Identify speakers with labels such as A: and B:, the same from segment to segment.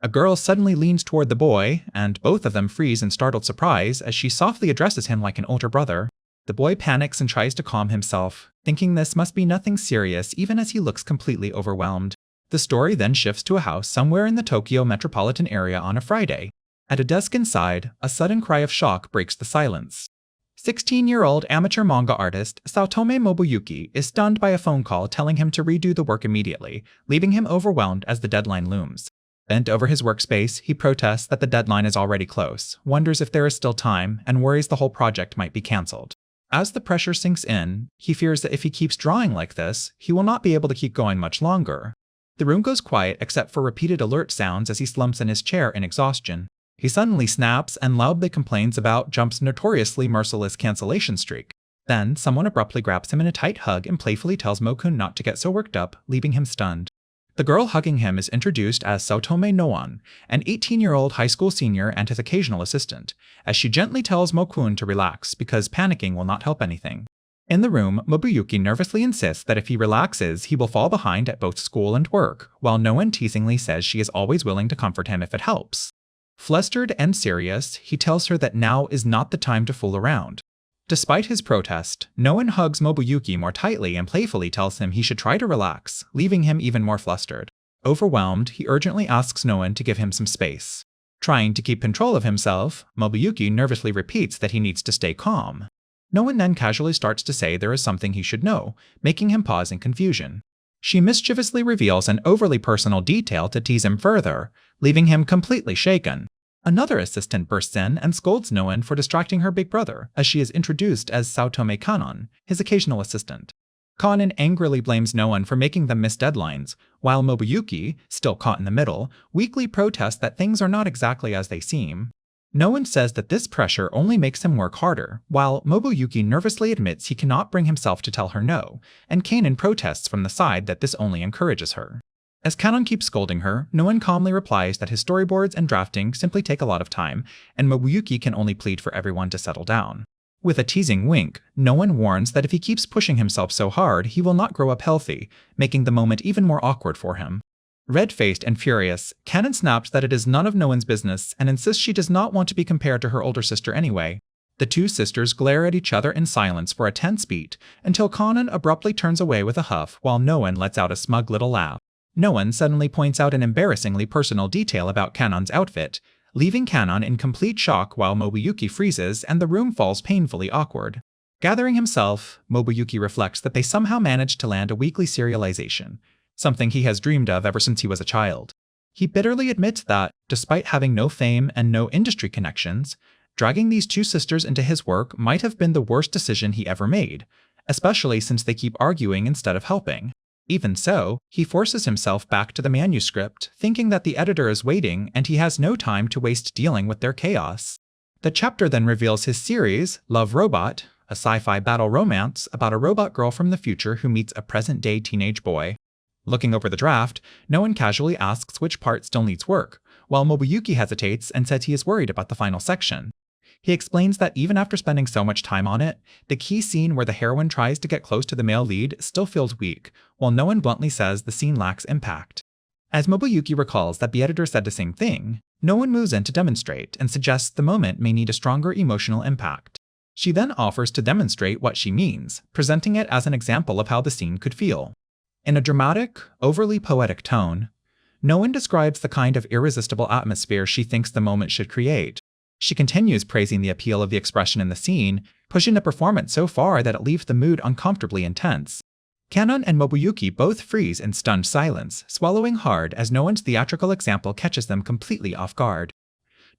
A: A girl suddenly leans toward the boy, and both of them freeze in startled surprise as she softly addresses him like an older brother. The boy panics and tries to calm himself, thinking this must be nothing serious even as he looks completely overwhelmed. The story then shifts to a house somewhere in the Tokyo metropolitan area on a Friday. At a desk inside, a sudden cry of shock breaks the silence. 16-year-old amateur manga artist Saotome Nobuyuki is stunned by a phone call telling him to redo the work immediately, leaving him overwhelmed as the deadline looms. Bent over his workspace, he protests that the deadline is already close, wonders if there is still time, and worries the whole project might be cancelled. As the pressure sinks in, he fears that if he keeps drawing like this, he will not be able to keep going much longer. The room goes quiet except for repeated alert sounds as he slumps in his chair in exhaustion. He suddenly snaps and loudly complains about Jump's notoriously merciless cancellation streak. Then, someone abruptly grabs him in a tight hug and playfully tells Mokun not to get so worked up, leaving him stunned. The girl hugging him is introduced as Saotome Noan, an 18-year-old high school senior and his occasional assistant, as she gently tells Mokun to relax because panicking will not help anything. In the room, Nobuyuki nervously insists that if he relaxes, he will fall behind at both school and work, while Noan teasingly says she is always willing to comfort him if it helps. Flustered and serious, he tells her that now is not the time to fool around. Despite his protest, Noan hugs Nobuyuki more tightly and playfully tells him he should try to relax, leaving him even more flustered. Overwhelmed, he urgently asks Noan to give him some space. Trying to keep control of himself, Nobuyuki nervously repeats that he needs to stay calm. Noan then casually starts to say there is something he should know, making him pause in confusion. She mischievously reveals an overly personal detail to tease him further, leaving him completely shaken. Another assistant bursts in and scolds Noan for distracting her big brother, as she is introduced as Saotome Kanon, his occasional assistant. Kanon angrily blames Noan for making them miss deadlines, while Nobuyuki, still caught in the middle, weakly protests that things are not exactly as they seem. Noan says that this pressure only makes him work harder, while Nobuyuki nervously admits he cannot bring himself to tell her no, and Kanon protests from the side that this only encourages her. As Kanon keeps scolding her, Noan calmly replies that his storyboards and drafting simply take a lot of time, and Nobuyuki can only plead for everyone to settle down. With a teasing wink, Noan warns that if he keeps pushing himself so hard, he will not grow up healthy, making the moment even more awkward for him. Red-faced and furious, Kanon snaps that it is none of Noan's business and insists she does not want to be compared to her older sister anyway. The two sisters glare at each other in silence for a tense beat, until Kanon abruptly turns away with a huff while Noan lets out a smug little laugh. Noan suddenly points out an embarrassingly personal detail about Kanon's outfit, leaving Kanon in complete shock while Nobuyuki freezes and the room falls painfully awkward. Gathering himself, Nobuyuki reflects that they somehow managed to land a weekly serialization, something he has dreamed of ever since he was a child. He bitterly admits that, despite having no fame and no industry connections, dragging these two sisters into his work might have been the worst decision he ever made, especially since they keep arguing instead of helping. Even so, he forces himself back to the manuscript, thinking that the editor is waiting and he has no time to waste dealing with their chaos. The chapter then reveals his series, Love Robot, a sci-fi battle romance about a robot girl from the future who meets a present-day teenage boy. Looking over the draft, Noan casually asks which part still needs work, while Nobuyuki hesitates and says he is worried about the final section. He explains that even after spending so much time on it, the key scene where the heroine tries to get close to the male lead still feels weak, while Noan bluntly says the scene lacks impact. As Nobuyuki recalls that the editor said the same thing, Noan moves in to demonstrate and suggests the moment may need a stronger emotional impact. She then offers to demonstrate what she means, presenting it as an example of how the scene could feel. In a dramatic, overly poetic tone, Noan describes the kind of irresistible atmosphere she thinks the moment should create. She continues praising the appeal of the expression in the scene, pushing the performance so far that it leaves the mood uncomfortably intense. Kanon and Nobuyuki both freeze in stunned silence, swallowing hard as Noan's theatrical example catches them completely off guard.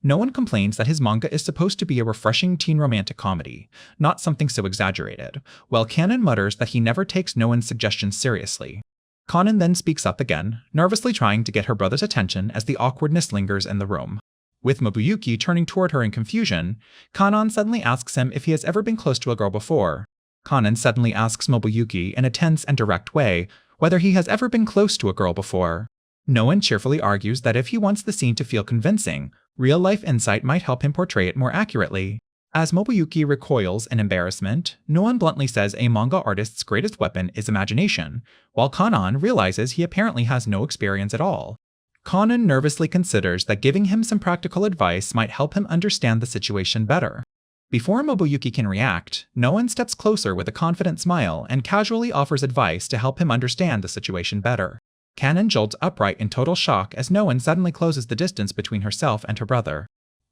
A: Noan complains that his manga is supposed to be a refreshing teen romantic comedy, not something so exaggerated, while Kanon mutters that he never takes Noan's suggestions seriously. Kanon then speaks up again, nervously trying to get her brother's attention as the awkwardness lingers in the room. With Nobuyuki turning toward her in confusion, Kanon suddenly asks him if he has ever been close to a girl before. Kanon suddenly asks Nobuyuki in a tense and direct way whether he has ever been close to a girl before. Noan cheerfully argues that if he wants the scene to feel convincing, real-life insight might help him portray it more accurately. As Nobuyuki recoils in embarrassment, Noan bluntly says a manga artist's greatest weapon is imagination, while Kanon realizes he apparently has no experience at all. Kanan nervously considers that giving him some practical advice might help him understand the situation better. Before Nobuyuki can react, Noan steps closer with a confident smile and casually offers advice to help him understand the situation better. Kanan jolts upright in total shock as Noan suddenly closes the distance between herself and her brother.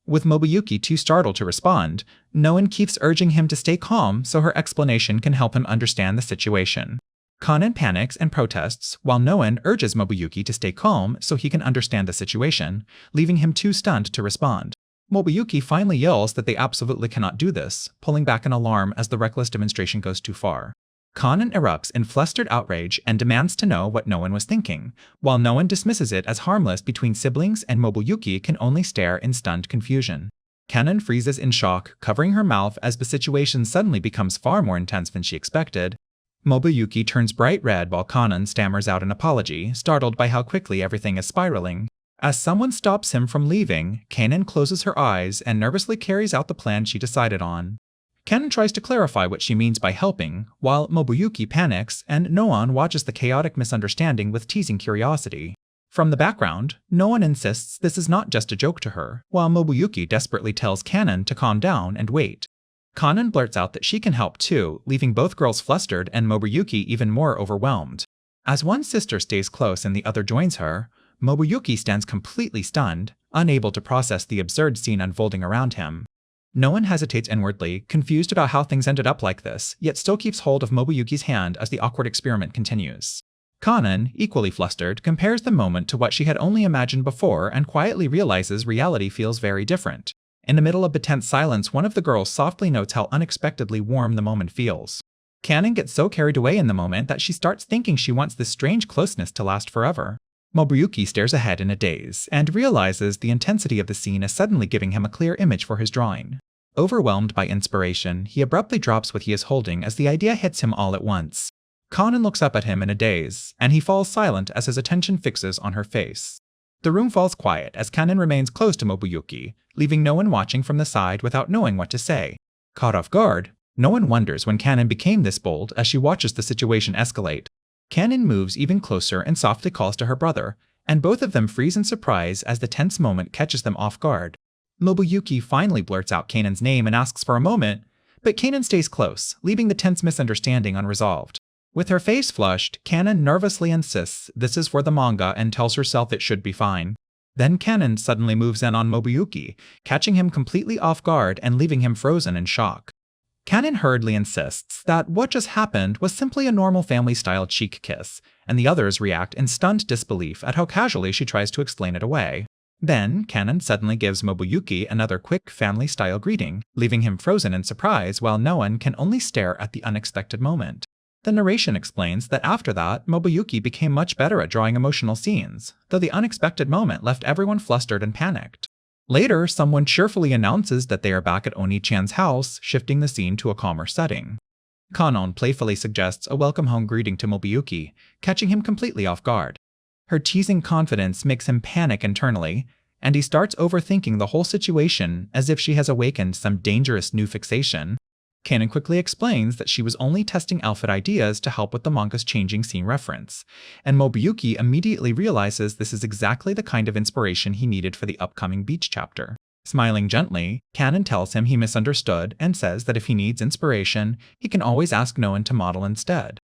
A: With Nobuyuki too startled to respond, Noan keeps urging him to stay calm so her explanation can help him understand the situation. Kanan panics and protests, while Noan urges Nobuyuki to stay calm so he can understand the situation, leaving him too stunned to respond. Nobuyuki finally yells that they absolutely cannot do this, pulling back in alarm as the reckless demonstration goes too far. Kanan erupts in flustered outrage and demands to know what Noan was thinking, while Noan dismisses it as harmless between siblings and Nobuyuki can only stare in stunned confusion. Kanan freezes in shock, covering her mouth as the situation suddenly becomes far more intense than she expected. Nobuyuki turns bright red while Kanan stammers out an apology, startled by how quickly everything is spiraling. As someone stops him from leaving, Kanan closes her eyes and nervously carries out the plan she decided on. Kanan tries to clarify what she means by helping, while Nobuyuki panics and Noan watches the chaotic misunderstanding with teasing curiosity. From the background, Noan insists this is not just a joke to her, while Nobuyuki desperately tells Kanan to calm down and wait. Kanan blurts out that she can help too, leaving both girls flustered and Nobuyuki even more overwhelmed. As one sister stays close and the other joins her, Nobuyuki stands completely stunned, unable to process the absurd scene unfolding around him. Noan hesitates inwardly, confused about how things ended up like this, yet still keeps hold of Nobuyuki's hand as the awkward experiment continues. Kanan, equally flustered, compares the moment to what she had only imagined before and quietly realizes reality feels very different. In the middle of the tense silence, one of the girls softly notes how unexpectedly warm the moment feels. Kanan gets so carried away in the moment that she starts thinking she wants this strange closeness to last forever. Nobuyuki stares ahead in a daze and realizes the intensity of the scene is suddenly giving him a clear image for his drawing. Overwhelmed by inspiration, he abruptly drops what he is holding as the idea hits him all at once. Kanan looks up at him in a daze, and he falls silent as his attention fixes on her face. The room falls quiet as Kanan remains close to Nobuyuki, leaving no one watching from the side without knowing what to say. Caught off guard, no one wonders when Kanan became this bold as she watches the situation escalate. Kanan moves even closer and softly calls to her brother, and both of them freeze in surprise as the tense moment catches them off guard. Nobuyuki finally blurts out Kanan's name and asks for a moment, but Kanan stays close, leaving the tense misunderstanding unresolved. With her face flushed, Kanan nervously insists this is for the manga and tells herself it should be fine. Then Kanan suddenly moves in on Nobuyuki, catching him completely off guard and leaving him frozen in shock. Kanan hurriedly insists that what just happened was simply a normal family-style cheek kiss, and the others react in stunned disbelief at how casually she tries to explain it away. Then, Kanan suddenly gives Nobuyuki another quick family-style greeting, leaving him frozen in surprise while no one can only stare at the unexpected moment. The narration explains that after that, Nobuyuki became much better at drawing emotional scenes, though the unexpected moment left everyone flustered and panicked. Later, someone cheerfully announces that they are back at Oni-chan's house, shifting the scene to a calmer setting. Kanan playfully suggests a welcome home greeting to Nobuyuki, catching him completely off guard. Her teasing confidence makes him panic internally, and he starts overthinking the whole situation as if she has awakened some dangerous new fixation. Kanan quickly explains that she was only testing outfit ideas to help with the manga's changing scene reference, and Nobuyuki immediately realizes this is exactly the kind of inspiration he needed for the upcoming beach chapter. Smiling gently, Kanan tells him he misunderstood and says that if he needs inspiration, he can always ask Noan to model instead.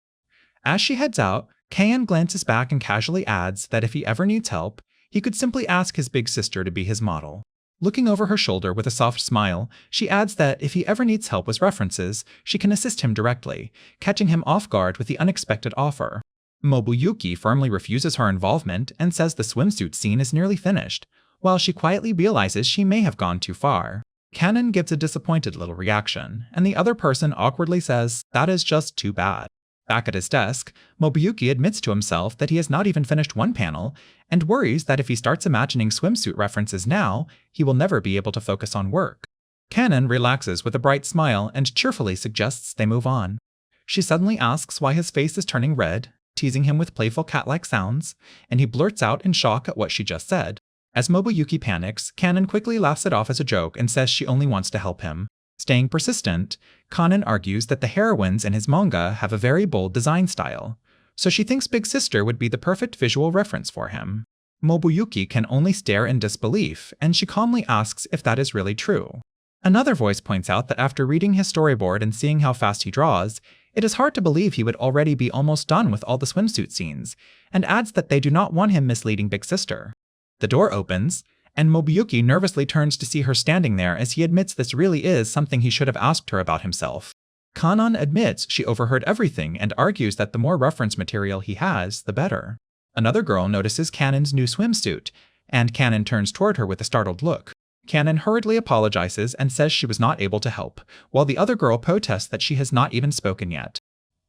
A: As she heads out, Kanan glances back and casually adds that if he ever needs help, he could simply ask his big sister to be his model. Looking over her shoulder with a soft smile, she adds that if he ever needs help with references, she can assist him directly, catching him off guard with the unexpected offer. Nobuyuki firmly refuses her involvement and says the swimsuit scene is nearly finished, while she quietly realizes she may have gone too far. Kanan gives a disappointed little reaction, and the other person awkwardly says that is just too bad. Back at his desk, Nobuyuki admits to himself that he has not even finished one panel, and worries that if he starts imagining swimsuit references now, he will never be able to focus on work. Kanan relaxes with a bright smile and cheerfully suggests they move on. She suddenly asks why his face is turning red, teasing him with playful cat-like sounds, and he blurts out in shock at what she just said. As Nobuyuki panics, Kanan quickly laughs it off as a joke and says she only wants to help him. Staying persistent, Kanan argues that the heroines in his manga have a very bold design style, so she thinks Big Sister would be the perfect visual reference for him. Nobuyuki can only stare in disbelief, and she calmly asks if that is really true. Another voice points out that after reading his storyboard and seeing how fast he draws, it is hard to believe he would already be almost done with all the swimsuit scenes, and adds that they do not want him misleading Big Sister. The door opens, and Nobuyuki nervously turns to see her standing there as he admits this really is something he should have asked her about himself. Kanan admits she overheard everything and argues that the more reference material he has, the better. Another girl notices Kanan's new swimsuit, and Kanan turns toward her with a startled look. Kanan hurriedly apologizes and says she was not able to help, while the other girl protests that she has not even spoken yet.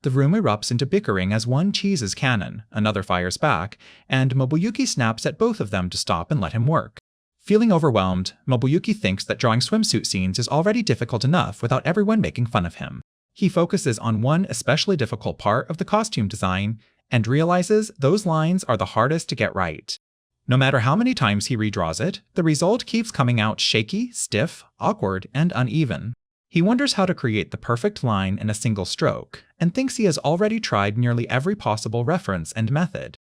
A: The room erupts into bickering as one teases Kanan, another fires back, and Nobuyuki snaps at both of them to stop and let him work. Feeling overwhelmed, Nobuyuki thinks that drawing swimsuit scenes is already difficult enough without everyone making fun of him. He focuses on one especially difficult part of the costume design, and realizes those lines are the hardest to get right. No matter how many times he redraws it, the result keeps coming out shaky, stiff, awkward, and uneven. He wonders how to create the perfect line in a single stroke, and thinks he has already tried nearly every possible reference and method.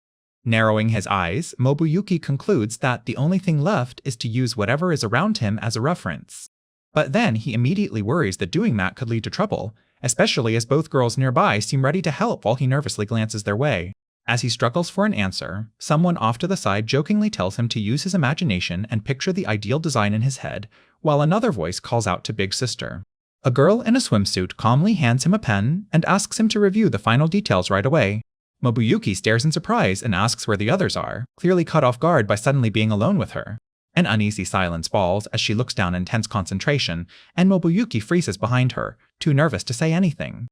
A: Narrowing his eyes, Nobuyuki concludes that the only thing left is to use whatever is around him as a reference. But then he immediately worries that doing that could lead to trouble, especially as both girls nearby seem ready to help while he nervously glances their way. As he struggles for an answer, someone off to the side jokingly tells him to use his imagination and picture the ideal design in his head, while another voice calls out to Big Sister. A girl in a swimsuit calmly hands him a pen and asks him to review the final details right away. Nobuyuki stares in surprise and asks where the others are, clearly caught off guard by suddenly being alone with her. An uneasy silence falls as she looks down in tense concentration, and Nobuyuki freezes behind her, too nervous to say anything.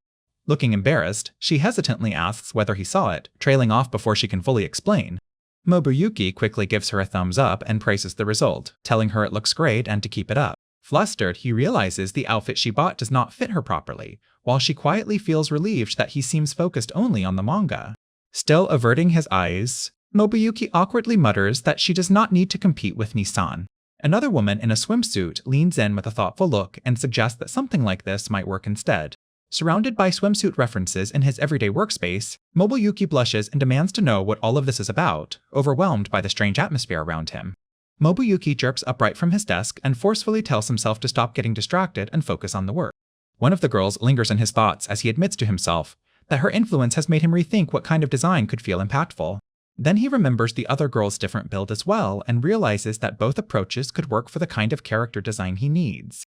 A: Looking embarrassed, she hesitantly asks whether he saw it, trailing off before she can fully explain. Nobuyuki quickly gives her a thumbs up and praises the result, telling her it looks great and to keep it up. Flustered, he realizes the outfit she bought does not fit her properly, while she quietly feels relieved that he seems focused only on the manga. Still averting his eyes, Nobuyuki awkwardly mutters that she does not need to compete with Nissan. Another woman in a swimsuit leans in with a thoughtful look and suggests that something like this might work instead. Surrounded by swimsuit references in his everyday workspace, Nobuyuki blushes and demands to know what all of this is about, overwhelmed by the strange atmosphere around him. Nobuyuki jerks upright from his desk and forcefully tells himself to stop getting distracted and focus on the work. One of the girls lingers in his thoughts as he admits to himself that her influence has made him rethink what kind of design could feel impactful. Then he remembers the other girl's different build as well and realizes that both approaches could work for the kind of character design he needs.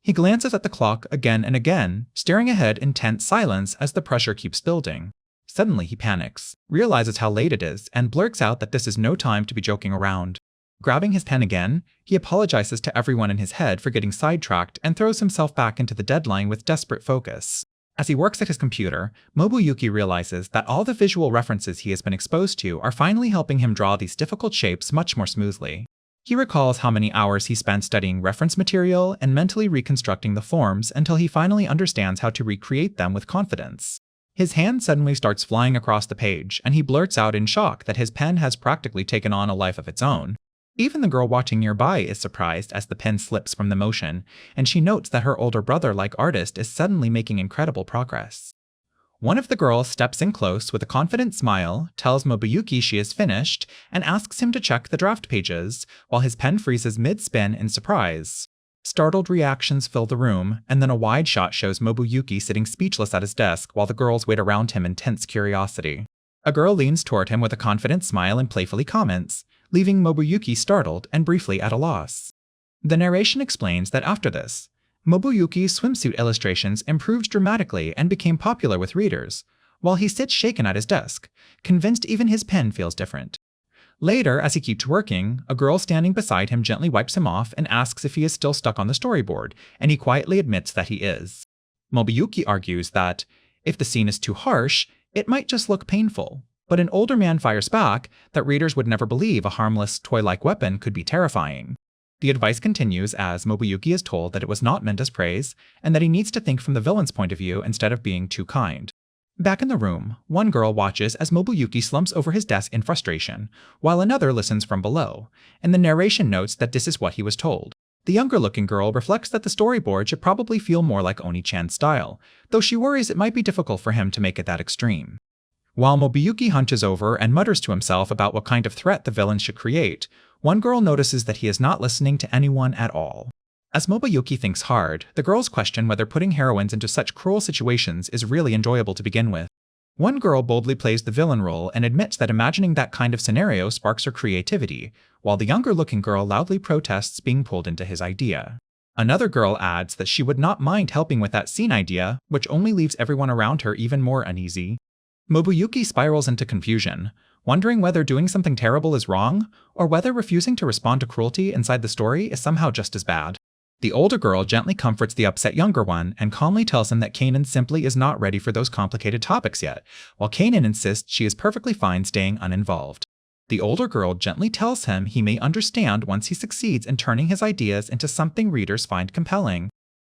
A: He glances at the clock again and again, staring ahead in tense silence as the pressure keeps building. Suddenly he panics, realizes how late it is, and blurts out that this is no time to be joking around. Grabbing his pen again, he apologizes to everyone in his head for getting sidetracked and throws himself back into the deadline with desperate focus. As he works at his computer, Nobuyuki realizes that all the visual references he has been exposed to are finally helping him draw these difficult shapes much more smoothly. He recalls how many hours he spent studying reference material and mentally reconstructing the forms until he finally understands how to recreate them with confidence. His hand suddenly starts flying across the page, and he blurts out in shock that his pen has practically taken on a life of its own. Even the girl watching nearby is surprised as the pen slips from the motion, and she notes that her older brother-like artist is suddenly making incredible progress. One of the girls steps in close with a confident smile, tells Nobuyuki she is finished, and asks him to check the draft pages, while his pen freezes mid-spin in surprise. Startled reactions fill the room, and then a wide shot shows Nobuyuki sitting speechless at his desk while the girls wait around him in tense curiosity. A girl leans toward him with a confident smile and playfully comments, leaving Nobuyuki startled and briefly at a loss. The narration explains that after this, Nobuyuki's swimsuit illustrations improved dramatically and became popular with readers, while he sits shaken at his desk, convinced even his pen feels different. Later, as he keeps working, a girl standing beside him gently wipes him off and asks if he is still stuck on the storyboard, and he quietly admits that he is. Nobuyuki argues that, if the scene is too harsh, it might just look painful, but an older man fires back that readers would never believe a harmless, toy-like weapon could be terrifying. The advice continues as Nobuyuki is told that it was not meant as praise, and that he needs to think from the villain's point of view instead of being too kind. Back in the room, one girl watches as Nobuyuki slumps over his desk in frustration, while another listens from below, and the narration notes that this is what he was told. The younger-looking girl reflects that the storyboard should probably feel more like Oni-chan's style, though she worries it might be difficult for him to make it that extreme. While Nobuyuki hunches over and mutters to himself about what kind of threat the villain should create, one girl notices that he is not listening to anyone at all. As Nobuyuki thinks hard, the girls question whether putting heroines into such cruel situations is really enjoyable to begin with. One girl boldly plays the villain role and admits that imagining that kind of scenario sparks her creativity, while the younger-looking girl loudly protests being pulled into his idea. Another girl adds that she would not mind helping with that scene idea, which only leaves everyone around her even more uneasy. Nobuyuki spirals into confusion, wondering whether doing something terrible is wrong, or whether refusing to respond to cruelty inside the story is somehow just as bad. The older girl gently comforts the upset younger one and calmly tells him that Kanan simply is not ready for those complicated topics yet, while Kanan insists she is perfectly fine staying uninvolved. The older girl gently tells him he may understand once he succeeds in turning his ideas into something readers find compelling.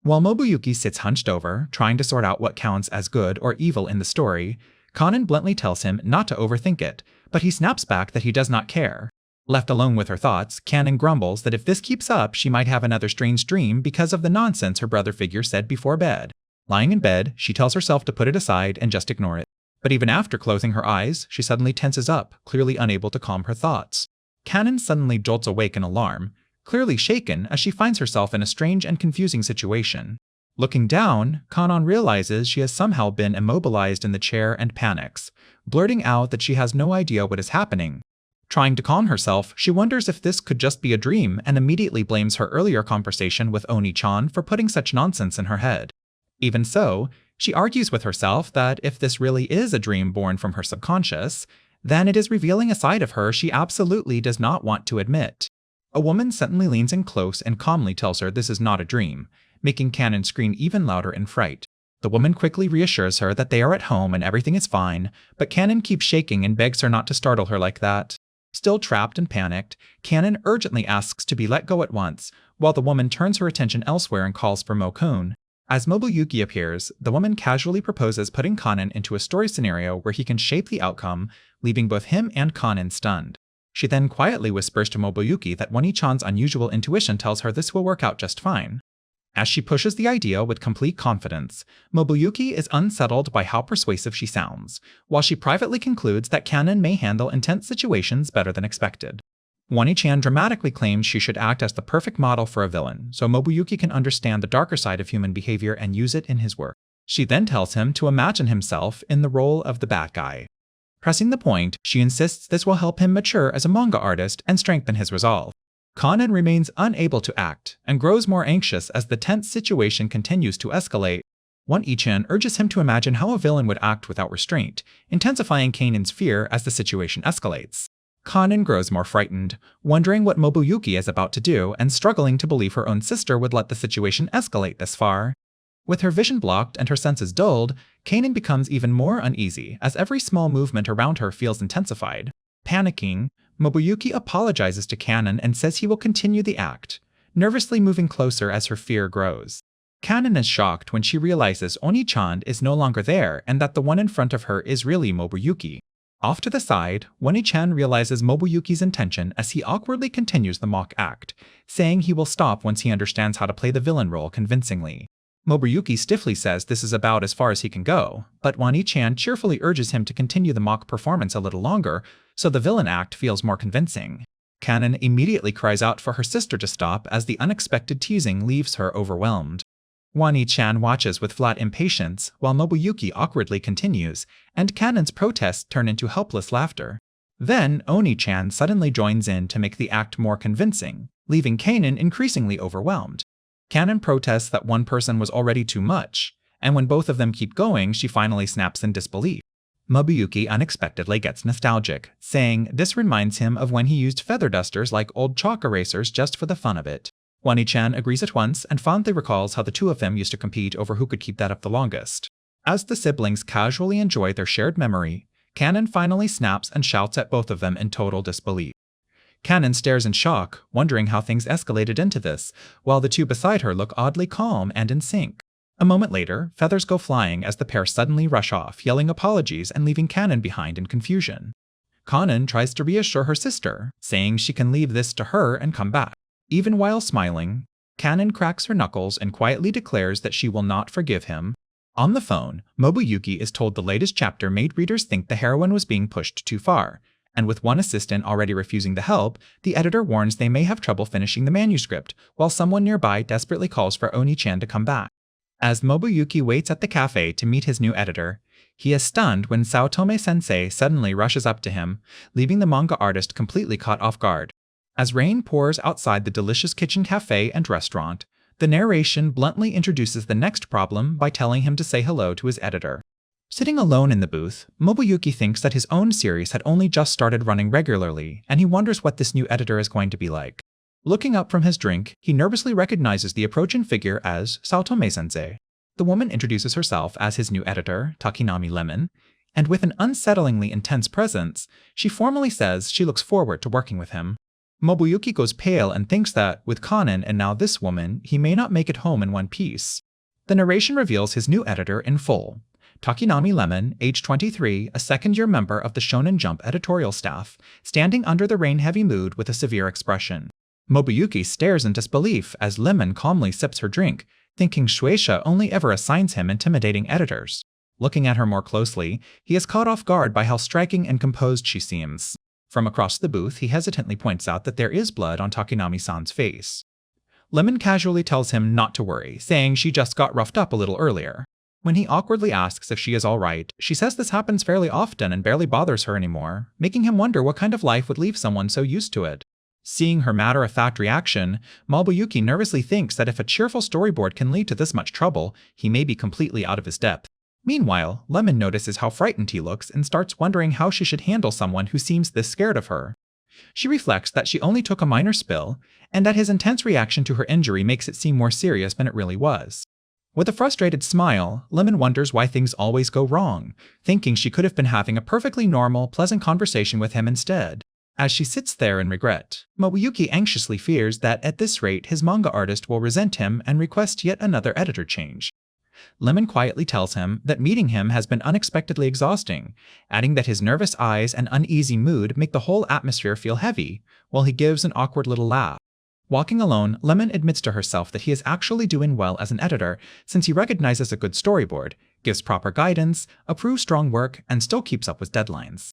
A: While Nobuyuki sits hunched over, trying to sort out what counts as good or evil in the story, Kanan bluntly tells him not to overthink it, but he snaps back that he does not care. Left alone with her thoughts, Kanan grumbles that if this keeps up, she might have another strange dream because of the nonsense her brother figure said before bed. Lying in bed, she tells herself to put it aside and just ignore it. But even after closing her eyes, she suddenly tenses up, clearly unable to calm her thoughts. Kanan suddenly jolts awake in alarm, clearly shaken as she finds herself in a strange and confusing situation. Looking down, Kanan realizes she has somehow been immobilized in the chair and panics, blurting out that she has no idea what is happening. Trying to calm herself, she wonders if this could just be a dream and immediately blames her earlier conversation with Oni-chan for putting such nonsense in her head. Even so, she argues with herself that if this really is a dream born from her subconscious, then it is revealing a side of her she absolutely does not want to admit. A woman suddenly leans in close and calmly tells her this is not a dream, making Kanan scream even louder in fright. The woman quickly reassures her that they are at home and everything is fine, but Kanan keeps shaking and begs her not to startle her like that. Still trapped and panicked, Kanan urgently asks to be let go at once, while the woman turns her attention elsewhere and calls for Mo-kun. As Nobuyuki appears, the woman casually proposes putting Kanan into a story scenario where he can shape the outcome, leaving both him and Kanan stunned. She then quietly whispers to Nobuyuki that Oni-chan's unusual intuition tells her this will work out just fine. As she pushes the idea with complete confidence, Nobuyuki is unsettled by how persuasive she sounds, while she privately concludes that Kanan may handle intense situations better than expected. Oni-chan dramatically claims she should act as the perfect model for a villain, so Nobuyuki can understand the darker side of human behavior and use it in his work. She then tells him to imagine himself in the role of the bad guy. Pressing the point, she insists this will help him mature as a manga artist and strengthen his resolve. Kanan remains unable to act and grows more anxious as the tense situation continues to escalate. Oni-chan urges him to imagine how a villain would act without restraint, intensifying Kanan's fear as the situation escalates. Kanan grows more frightened, wondering what Nobuyuki is about to do and struggling to believe her own sister would let the situation escalate this far. With her vision blocked and her senses dulled, Kanan becomes even more uneasy as every small movement around her feels intensified. Panicking, Nobuyuki apologizes to Kanan and says he will continue the act, nervously moving closer as her fear grows. Kanan is shocked when she realizes Oni-chan is no longer there and that the one in front of her is really Nobuyuki. Off to the side, Oni-chan realizes Nobuyuki's intention as he awkwardly continues the mock act, saying he will stop once he understands how to play the villain role convincingly. Nobuyuki stiffly says this is about as far as he can go, but Oni-chan cheerfully urges him to continue the mock performance a little longer, so the villain act feels more convincing. Kanan immediately cries out for her sister to stop as the unexpected teasing leaves her overwhelmed. Oni-chan watches with flat impatience while Nobuyuki awkwardly continues, and Kanan's protests turn into helpless laughter. Then Oni-chan suddenly joins in to make the act more convincing, leaving Kanan increasingly overwhelmed. Kanan protests that one person was already too much, and when both of them keep going, she finally snaps in disbelief. Nobuyuki unexpectedly gets nostalgic, saying this reminds him of when he used feather dusters like old chalk erasers just for the fun of it. Oni-chan agrees at once and fondly recalls how the two of them used to compete over who could keep that up the longest. As the siblings casually enjoy their shared memory, Kanan finally snaps and shouts at both of them in total disbelief. Kanan stares in shock, wondering how things escalated into this, while the two beside her look oddly calm and in sync. A moment later, feathers go flying as the pair suddenly rush off, yelling apologies and leaving Kanan behind in confusion. Kanan tries to reassure her sister, saying she can leave this to her and come back. Even while smiling, Kanan cracks her knuckles and quietly declares that she will not forgive him. On the phone, Nobuyuki is told the latest chapter made readers think the heroine was being pushed too far, and with one assistant already refusing to help, the editor warns they may have trouble finishing the manuscript, while someone nearby desperately calls for Oni-chan to come back. As Nobuyuki waits at the cafe to meet his new editor, he is stunned when Saotome-sensei suddenly rushes up to him, leaving the manga artist completely caught off guard. As rain pours outside the delicious kitchen cafe and restaurant, the narration bluntly introduces the next problem by telling him to say hello to his editor. Sitting alone in the booth, Nobuyuki thinks that his own series had only just started running regularly, and he wonders what this new editor is going to be like. Looking up from his drink, he nervously recognizes the approaching figure as Saotome-sensei. The woman introduces herself as his new editor, Takinami Lemon, and with an unsettlingly intense presence, she formally says she looks forward to working with him. Nobuyuki goes pale and thinks that, with Kanen and now this woman, he may not make it home in one piece. The narration reveals his new editor in full. Takinami Lemon, age 23, a second-year member of the Shonen Jump editorial staff, standing under the rain-heavy mood with a severe expression. Nobuyuki stares in disbelief as Lemon calmly sips her drink, thinking Shueisha only ever assigns him intimidating editors. Looking at her more closely, he is caught off guard by how striking and composed she seems. From across the booth, he hesitantly points out that there is blood on Takinami-san's face. Lemon casually tells him not to worry, saying she just got roughed up a little earlier. When he awkwardly asks if she is alright, she says this happens fairly often and barely bothers her anymore, making him wonder what kind of life would leave someone so used to it. Seeing her matter-of-fact reaction, Nobuyuki nervously thinks that if a cheerful storyboard can lead to this much trouble, he may be completely out of his depth. Meanwhile, Lemon notices how frightened he looks and starts wondering how she should handle someone who seems this scared of her. She reflects that she only took a minor spill, and that his intense reaction to her injury makes it seem more serious than it really was. With a frustrated smile, Lemon wonders why things always go wrong, thinking she could have been having a perfectly normal, pleasant conversation with him instead. As she sits there in regret, Nobuyuki anxiously fears that at this rate his manga artist will resent him and request yet another editor change. Lemon quietly tells him that meeting him has been unexpectedly exhausting, adding that his nervous eyes and uneasy mood make the whole atmosphere feel heavy, while he gives an awkward little laugh. Walking alone, Lemon admits to herself that he is actually doing well as an editor since he recognizes a good storyboard, gives proper guidance, approves strong work, and still keeps up with deadlines.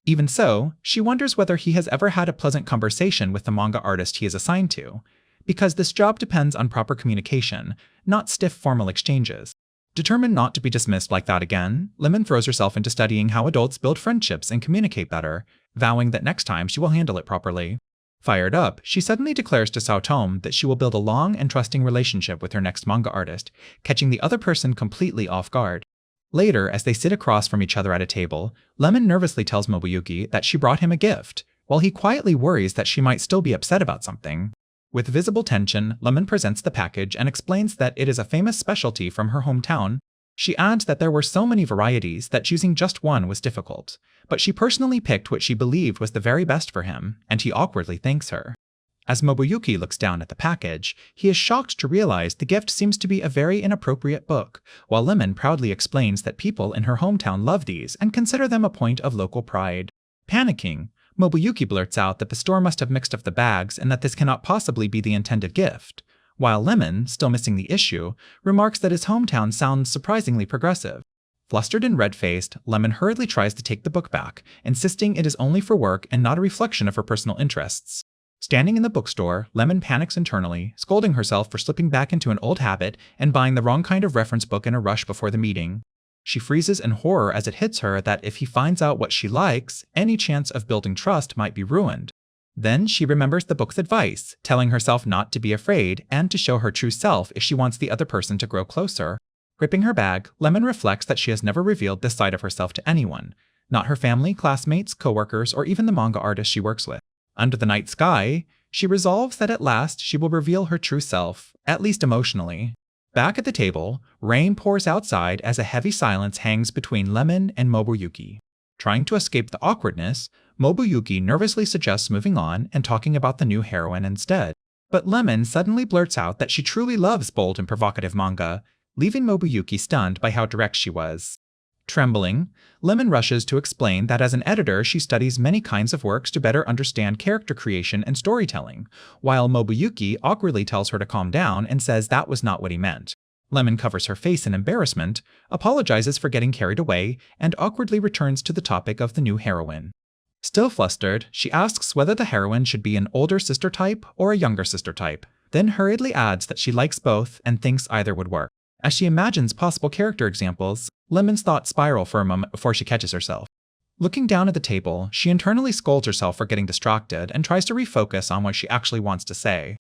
A: Even so, she wonders whether he has ever had a pleasant conversation with the manga artist he is assigned to, because this job depends on proper communication, not stiff formal exchanges. Determined not to be dismissed like that again, Lemon throws herself into studying how adults build friendships and communicate better, vowing that next time she will handle it properly. Fired up, she suddenly declares to Saotome that she will build a long and trusting relationship with her next manga artist, catching the other person completely off guard. Later, as they sit across from each other at a table, Lemon nervously tells Nobuyuki that she brought him a gift, while he quietly worries that she might still be upset about something. With visible tension, Lemon presents the package and explains that it is a famous specialty from her hometown. She adds that there were so many varieties that choosing just one was difficult, but she personally picked what she believed was the very best for him, and he awkwardly thanks her. As Nobuyuki looks down at the package, he is shocked to realize the gift seems to be a very inappropriate book, while Lemon proudly explains that people in her hometown love these and consider them a point of local pride. Panicking, Nobuyuki blurts out that the store must have mixed up the bags and that this cannot possibly be the intended gift, while Lemon, still missing the issue, remarks that his hometown sounds surprisingly progressive. Flustered and red-faced, Lemon hurriedly tries to take the book back, insisting it is only for work and not a reflection of her personal interests. Standing in the bookstore, Lemon panics internally, scolding herself for slipping back into an old habit and buying the wrong kind of reference book in a rush before the meeting. She freezes in horror as it hits her that if he finds out what she likes, any chance of building trust might be ruined. Then she remembers the book's advice, telling herself not to be afraid and to show her true self if she wants the other person to grow closer. Gripping her bag, Lemon reflects that she has never revealed this side of herself to anyone, not her family, classmates, coworkers, or even the manga artist she works with. Under the night sky, she resolves that at last she will reveal her true self, at least emotionally. Back at the table, rain pours outside as a heavy silence hangs between Lemon and Nobuyuki. Trying to escape the awkwardness, Nobuyuki nervously suggests moving on and talking about the new heroine instead. But Lemon suddenly blurts out that she truly loves bold and provocative manga, leaving Nobuyuki stunned by how direct she was. Trembling, Lemon rushes to explain that as an editor she studies many kinds of works to better understand character creation and storytelling, while Nobuyuki awkwardly tells her to calm down and says that was not what he meant. Lemon covers her face in embarrassment, apologizes for getting carried away, and awkwardly returns to the topic of the new heroine. Still flustered, she asks whether the heroine should be an older sister type or a younger sister type, then hurriedly adds that she likes both and thinks either would work. As she imagines possible character examples, Lemon's thoughts spiral for a moment before she catches herself. Looking down at the table, she internally scolds herself for getting distracted and tries to refocus on what she actually wants to say.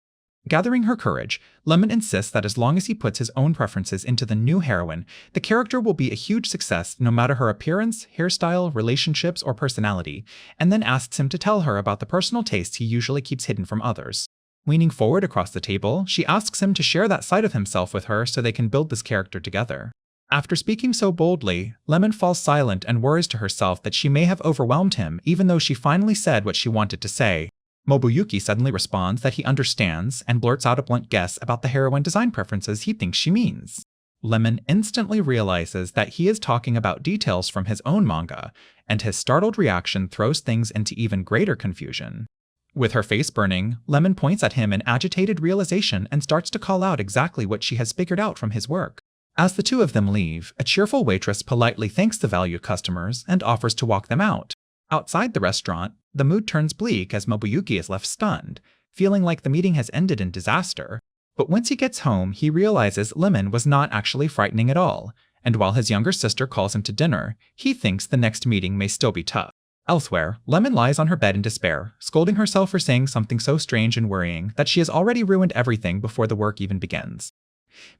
A: Gathering her courage, Lemon insists that as long as he puts his own preferences into the new heroine, the character will be a huge success no matter her appearance, hairstyle, relationships, or personality, and then asks him to tell her about the personal tastes he usually keeps hidden from others. Leaning forward across the table, she asks him to share that side of himself with her so they can build this character together. After speaking so boldly, Lemon falls silent and worries to herself that she may have overwhelmed him even though she finally said what she wanted to say. Nobuyuki suddenly responds that he understands and blurts out a blunt guess about the heroine design preferences he thinks she means. Lemon instantly realizes that he is talking about details from his own manga, and his startled reaction throws things into even greater confusion. With her face burning, Lemon points at him in agitated realization and starts to call out exactly what she has figured out from his work. As the two of them leave, a cheerful waitress politely thanks the valued customers and offers to walk them out. Outside the restaurant, the mood turns bleak as Nobuyuki is left stunned, feeling like the meeting has ended in disaster. But once he gets home, he realizes Lemon was not actually frightening at all, and while his younger sister calls him to dinner, he thinks the next meeting may still be tough. Elsewhere, Lemon lies on her bed in despair, scolding herself for saying something so strange and worrying that she has already ruined everything before the work even begins.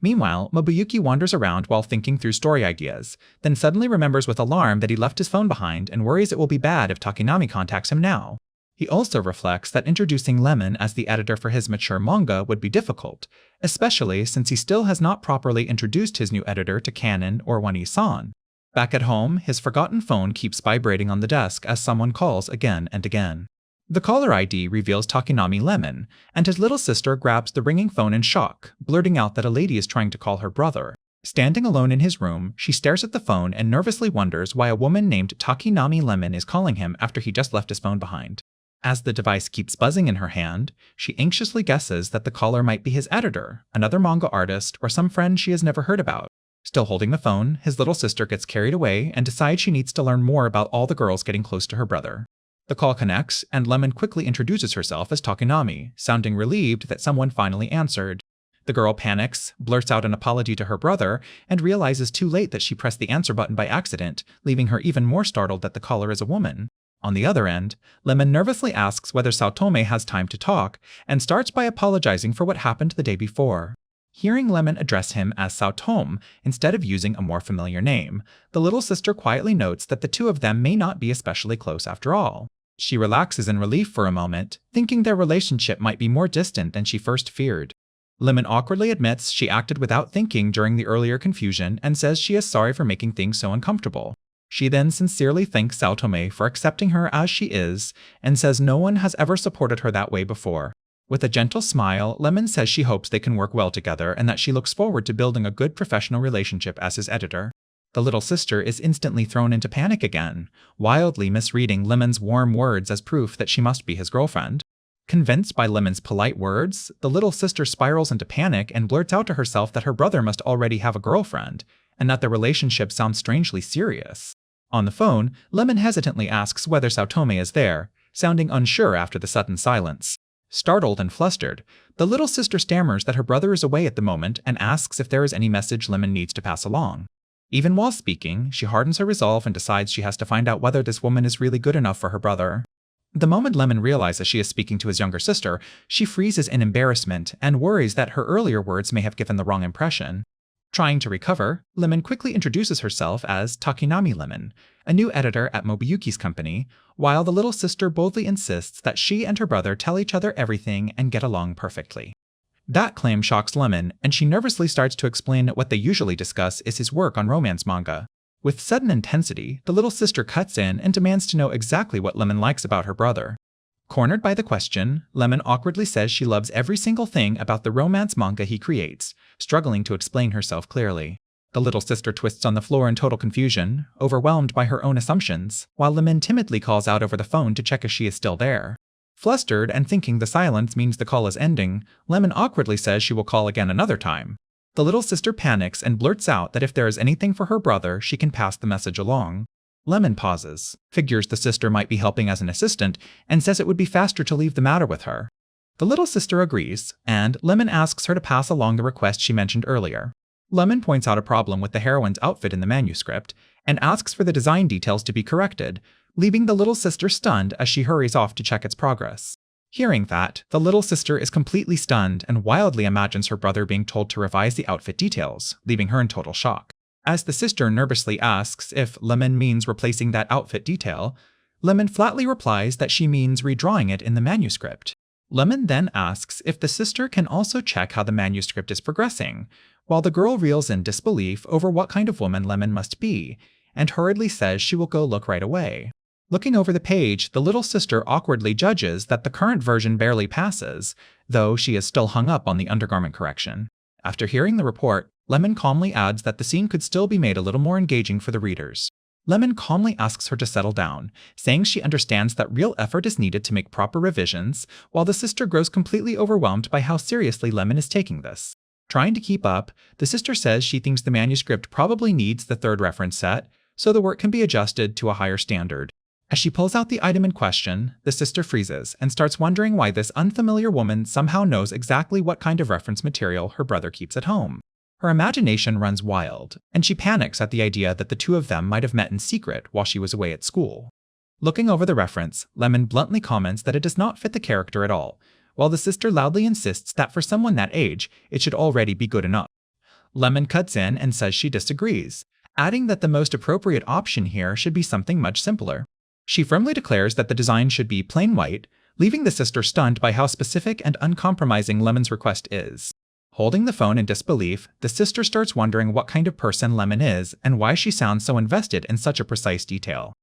A: Meanwhile, Nobuyuki wanders around while thinking through story ideas, then suddenly remembers with alarm that he left his phone behind and worries it will be bad if Takinami contacts him now. He also reflects that introducing Lemon as the editor for his mature manga would be difficult, especially since he still has not properly introduced his new editor to Canon or Wani-san. Back at home, his forgotten phone keeps vibrating on the desk as someone calls again and again. The caller ID reveals Takinami Lemon, and his little sister grabs the ringing phone in shock, blurting out that a lady is trying to call her brother. Standing alone in his room, she stares at the phone and nervously wonders why a woman named Takinami Lemon is calling him after he just left his phone behind. As the device keeps buzzing in her hand, she anxiously guesses that the caller might be his editor, another manga artist, or some friend she has never heard about. Still holding the phone, his little sister gets carried away and decides she needs to learn more about all the girls getting close to her brother. The call connects, and Lemon quickly introduces herself as Takinami, sounding relieved that someone finally answered. The girl panics, blurts out an apology to her brother, and realizes too late that she pressed the answer button by accident, leaving her even more startled that the caller is a woman. On the other end, Lemon nervously asks whether Saotome has time to talk, and starts by apologizing for what happened the day before. Hearing Lemon address him as Saotome instead of using a more familiar name, the little sister quietly notes that the two of them may not be especially close after all. She relaxes in relief for a moment, thinking their relationship might be more distant than she first feared. Lemon awkwardly admits she acted without thinking during the earlier confusion and says she is sorry for making things so uncomfortable. She then sincerely thanks Saotome for accepting her as she is and says no one has ever supported her that way before. With a gentle smile, Lemon says she hopes they can work well together and that she looks forward to building a good professional relationship as his editor. The little sister is instantly thrown into panic again, wildly misreading Lemon's warm words as proof that she must be his girlfriend. Convinced by Lemon's polite words, the little sister spirals into panic and blurts out to herself that her brother must already have a girlfriend, and that their relationship sounds strangely serious. On the phone, Lemon hesitantly asks whether Saotome is there, sounding unsure after the sudden silence. Startled and flustered, the little sister stammers that her brother is away at the moment and asks if there is any message Lemon needs to pass along. Even while speaking, she hardens her resolve and decides she has to find out whether this woman is really good enough for her brother. The moment Lemon realizes she is speaking to his younger sister, she freezes in embarrassment and worries that her earlier words may have given the wrong impression. Trying to recover, Lemon quickly introduces herself as Takinami Lemon, a new editor at Nobuyuki's company, while the little sister boldly insists that she and her brother tell each other everything and get along perfectly. That claim shocks Lemon, and she nervously starts to explain that what they usually discuss is his work on romance manga. With sudden intensity, the little sister cuts in and demands to know exactly what Lemon likes about her brother. Cornered by the question, Lemon awkwardly says she loves every single thing about the romance manga he creates, struggling to explain herself clearly. The little sister twists on the floor in total confusion, overwhelmed by her own assumptions, while Lemon timidly calls out over the phone to check if she is still there. Flustered and thinking the silence means the call is ending, Lemon awkwardly says she will call again another time. The little sister panics and blurts out that if there is anything for her brother, she can pass the message along. Lemon pauses, figures the sister might be helping as an assistant, and says it would be faster to leave the matter with her. The little sister agrees, and Lemon asks her to pass along the request she mentioned earlier. Lemon points out a problem with the heroine's outfit in the manuscript, and asks for the design details to be corrected, leaving the little sister stunned as she hurries off to check its progress. Hearing that, the little sister is completely stunned and wildly imagines her brother being told to revise the outfit details, leaving her in total shock. As the sister nervously asks if Lemon means replacing that outfit detail, Lemon flatly replies that she means redrawing it in the manuscript. Lemon then asks if the sister can also check how the manuscript is progressing, while the girl reels in disbelief over what kind of woman Lemon must be, and hurriedly says she will go look right away. Looking over the page, the little sister awkwardly judges that the current version barely passes, though she is still hung up on the undergarment correction. After hearing the report, Lemon calmly adds that the scene could still be made a little more engaging for the readers. Lemon calmly asks her to settle down, saying she understands that real effort is needed to make proper revisions, while the sister grows completely overwhelmed by how seriously Lemon is taking this. Trying to keep up, the sister says she thinks the manuscript probably needs the third reference set, so the work can be adjusted to a higher standard. As she pulls out the item in question, the sister freezes and starts wondering why this unfamiliar woman somehow knows exactly what kind of reference material her brother keeps at home. Her imagination runs wild, and she panics at the idea that the two of them might have met in secret while she was away at school. Looking over the reference, Lemon bluntly comments that it does not fit the character at all, while the sister loudly insists that for someone that age, it should already be good enough. Lemon cuts in and says she disagrees, adding that the most appropriate option here should be something much simpler. She firmly declares that the design should be plain white, leaving the sister stunned by how specific and uncompromising Lemon's request is. Holding the phone in disbelief, the sister starts wondering what kind of person Lemon is and why she sounds so invested in such a precise detail.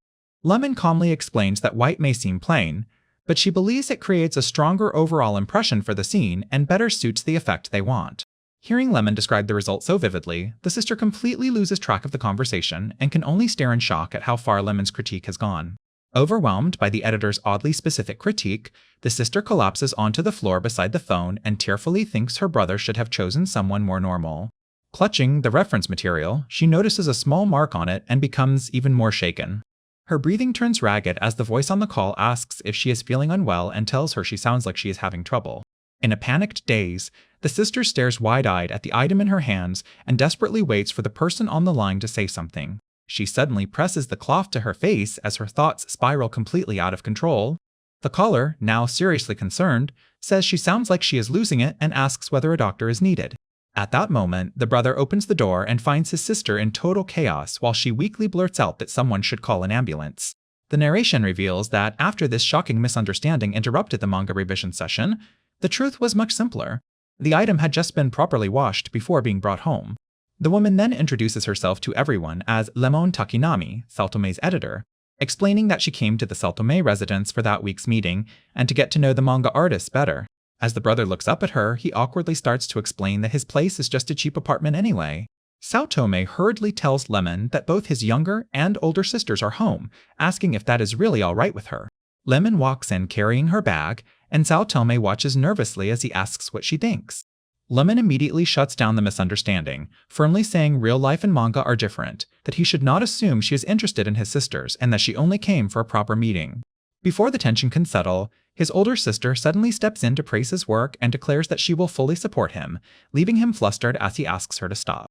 A: Lemon calmly explains that white may seem plain, but she believes it creates a stronger overall impression for the scene and better suits the effect they want. Hearing Lemon describe the result so vividly, the sister completely loses track of the conversation and can only stare in shock at how far Lemon's critique has gone. Overwhelmed by the editor's oddly specific critique, the sister collapses onto the floor beside the phone and tearfully thinks her brother should have chosen someone more normal. Clutching the reference material, she notices a small mark on it and becomes even more shaken. Her breathing turns ragged as the voice on the call asks if she is feeling unwell and tells her she sounds like she is having trouble. In a panicked daze, the sister stares wide-eyed at the item in her hands and desperately waits for the person on the line to say something. She suddenly presses the cloth to her face as her thoughts spiral completely out of control. The caller, now seriously concerned, says she sounds like she is losing it and asks whether a doctor is needed. At that moment, the brother opens the door and finds his sister in total chaos while she weakly blurts out that someone should call an ambulance. The narration reveals that after this shocking misunderstanding interrupted the manga revision session, the truth was much simpler. The item had just been properly washed before being brought home. The woman then introduces herself to everyone as Lemon Takinami, Saltome's editor, explaining that she came to the Saltome residence for that week's meeting and to get to know the manga artist better. As the brother looks up at her, he awkwardly starts to explain that his place is just a cheap apartment anyway. Saltome hurriedly tells Lemon that both his younger and older sisters are home, asking if that is really all right with her. Lemon walks in carrying her bag, and Saltome watches nervously as he asks what she thinks. Lemon immediately shuts down the misunderstanding, firmly saying real life and manga are different, that he should not assume she is interested in his sisters, and that she only came for a proper meeting. Before the tension can settle, his older sister suddenly steps in to praise his work and declares that she will fully support him, leaving him flustered as he asks her to stop.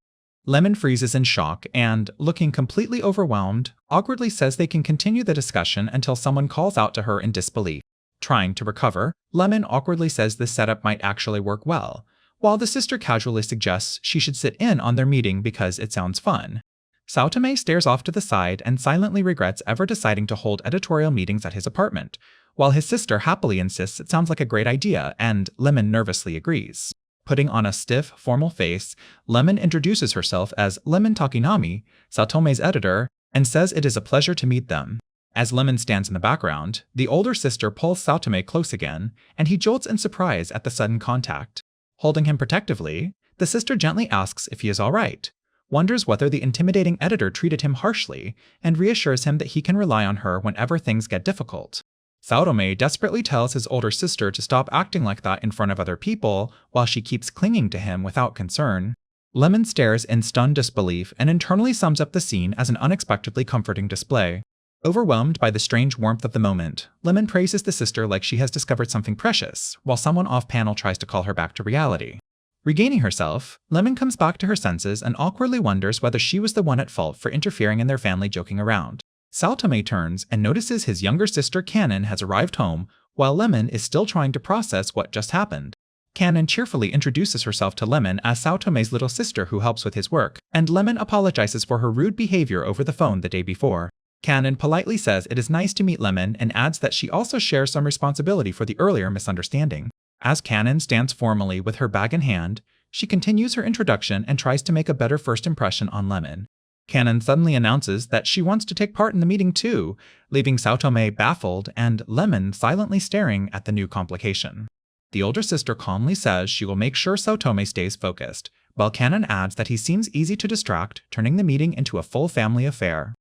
A: Lemon freezes in shock and, looking completely overwhelmed, awkwardly says they can continue the discussion until someone calls out to her in disbelief. Trying to recover, Lemon awkwardly says this setup might actually work well, while the sister casually suggests she should sit in on their meeting because it sounds fun. Saltome stares off to the side and silently regrets ever deciding to hold editorial meetings at his apartment, while his sister happily insists it sounds like a great idea and Lemon nervously agrees. Putting on a stiff, formal face, Lemon introduces herself as Lemon Takinami, Saltome's editor, and says it is a pleasure to meet them. As Lemon stands in the background, the older sister pulls Saltome close again, and he jolts in surprise at the sudden contact. Holding him protectively, the sister gently asks if he is all right, wonders whether the intimidating editor treated him harshly, and reassures him that he can rely on her whenever things get difficult. Saltome desperately tells his older sister to stop acting like that in front of other people while she keeps clinging to him without concern. Lemon stares in stunned disbelief and internally sums up the scene as an unexpectedly comforting display. Overwhelmed by the strange warmth of the moment, Lemon praises the sister like she has discovered something precious, while someone off-panel tries to call her back to reality. Regaining herself, Lemon comes back to her senses and awkwardly wonders whether she was the one at fault for interfering in their family joking around. Saotome turns and notices his younger sister Kanon has arrived home, while Lemon is still trying to process what just happened. Kanon cheerfully introduces herself to Lemon as Saotome's little sister who helps with his work, and Lemon apologizes for her rude behavior over the phone the day before. Kanon politely says it is nice to meet Lemon and adds that she also shares some responsibility for the earlier misunderstanding. As Kanon stands formally with her bag in hand, she continues her introduction and tries to make a better first impression on Lemon. Kanon suddenly announces that she wants to take part in the meeting too, leaving Saotome baffled and Lemon silently staring at the new complication. The older sister calmly says she will make sure Saotome stays focused, while Kanon adds that he seems easy to distract, turning the meeting into a full family affair.